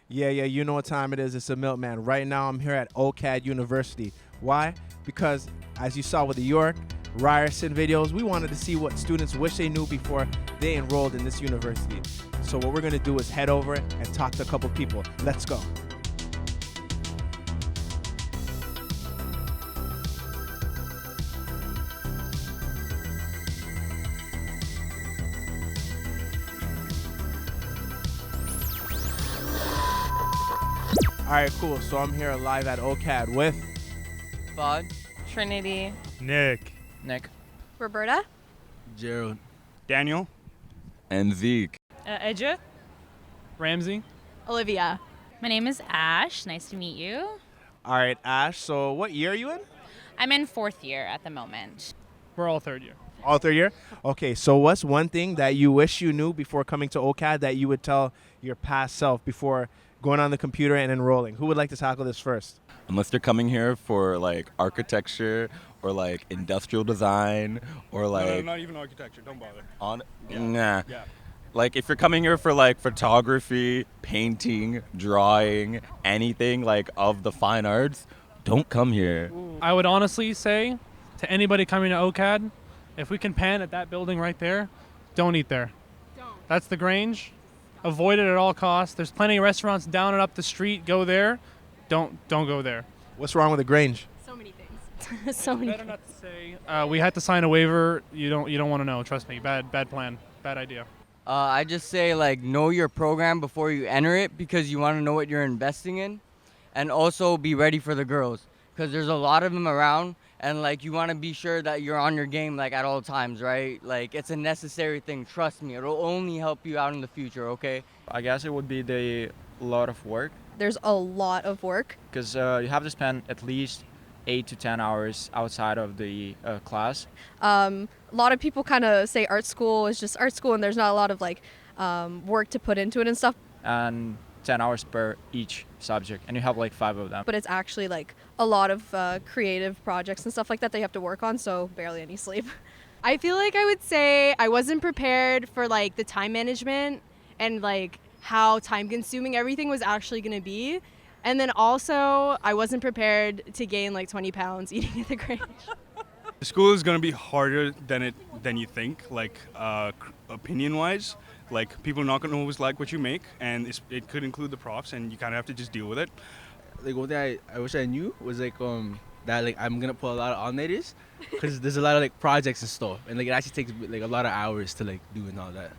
Yeah, you know what time it is. It's a Milkman. Right now, I'm here at OCAD University. Why? Because, as you saw with the York, Ryerson videos, we wanted to see what students wish they knew before they enrolled in this university. So what we're going to do is head over and talk to a couple people. Let's go. All right, cool. So I'm here live at OCAD with Bod, Trinity, Nick, Roberta, Gerald, Daniel, and Zeke. Edja, Ramsey. Olivia. My name is Ash. Nice to meet you. All right, Ash. So what year are you in? I'm in 4th year at the moment. We're all 3rd year. All 3rd year? Okay, so what's one thing that you wish you knew before coming to OCAD that you would tell your past self before going on the computer and enrolling? Who would like to tackle this first? Unless you're coming here for like architecture or like industrial design or like No, not even architecture. Don't bother. Nah. Yeah. Like if you're coming here for like photography, painting, drawing, anything like of the fine arts, don't come here. I would honestly say to anybody coming to OCAD, if we can pan at that building right there, don't eat there. That's the Grange. Avoid it at all costs. There's plenty of restaurants down and up the street. Go there. Don't go there. What's wrong with the Grange? So many things. so many Better not to say. We had to sign a waiver. You don't want to know. Trust me. Bad plan. Bad idea. I just say like know your program before you enter it because you want to know what you're investing in, and also be ready for the girls because there's a lot of them around, and like you want to be sure that you're on your game like at all times, right? Like it's a necessary thing. Trust me, it'll only help you out in the future. Okay. I guess it would be the lot of work There's a lot of work. because you have to spend at least 8 to 10 hours outside of the class. A lot of people kind of say art school is just art school and there's not a lot of like work to put into it and stuff. And 10 hours per each subject, and you have like 5 of them. But it's actually like a lot of creative projects and stuff like that you have to work on, so barely any sleep. I feel like I would say I wasn't prepared for like the time management and like how time consuming everything was actually going to be. And then also I wasn't prepared to gain like 20 pounds eating at the Grange. The school is gonna be harder than you think. Like opinion-wise, like people are not gonna always like what you make, and it could include the profs, and you kind of have to just deal with it. Like one thing I wish I knew was like that like I'm gonna put a lot of all-nighters because there's a lot of like projects and stuff, and like it actually takes like a lot of hours to like do and all that.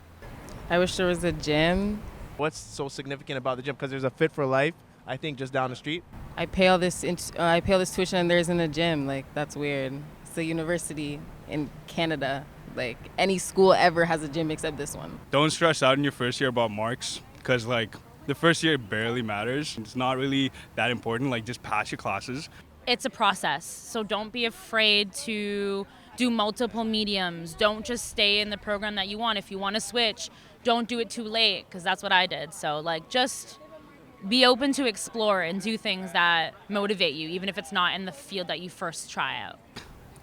I wish there was a gym. What's so significant about the gym? Because there's a Fit for Life, I think, just down the street. I pay all this tuition and there isn't a gym. Like, that's weird. It's a university in Canada. Like, any school ever has a gym except this one. Don't stress out in your first year about marks because like the first year barely matters. It's not really that important. Like just pass your classes. It's a process, so don't be afraid to do multiple mediums. Don't just stay in the program that you want. If you want to switch, don't do it too late, because that's what I did. So like just be open to explore and do things that motivate you, even if it's not in the field that you first try out.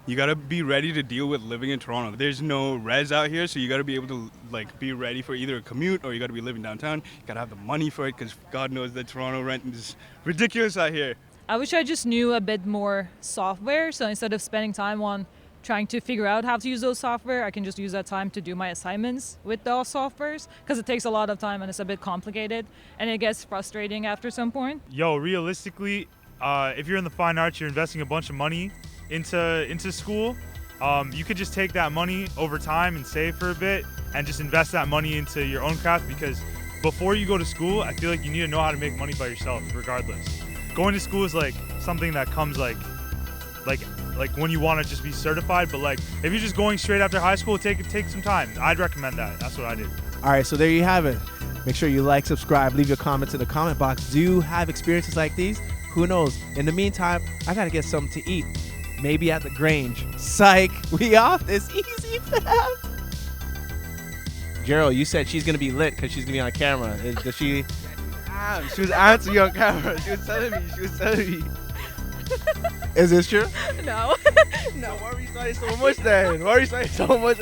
You gotta be ready to deal with living in Toronto. There's no res out here, so you gotta be able to like be ready for either a commute or you gotta be living downtown. You gotta have the money for it because God knows that Toronto rent is ridiculous out here. I wish I just knew a bit more software, so instead of spending time on trying to figure out how to use those software, I can just use that time to do my assignments with those softwares, because it takes a lot of time and it's a bit complicated and it gets frustrating after some point. Yo, realistically, if you're in the fine arts, you're investing a bunch of money into school. You could just take that money over time and save for a bit and just invest that money into your own craft, because before you go to school, I feel like you need to know how to make money by yourself regardless. Going to school is like something that comes like when you want to just be certified, but like if you're just going straight after high school, take some time. I'd recommend that. That's what I did. All right, so there you have it. Make sure you like, subscribe, leave your comments in the comment box. Do you have experiences like these? Who knows? In the meantime, I got to get something to eat. Maybe at the Grange. Psych, we off this easy, fam. Gerald, you said she's going to be lit because she's going to be on camera. Does she? She was answering on camera. She was telling me. Is this true? No. No. Why are we studying so much then? Why are you studying so much?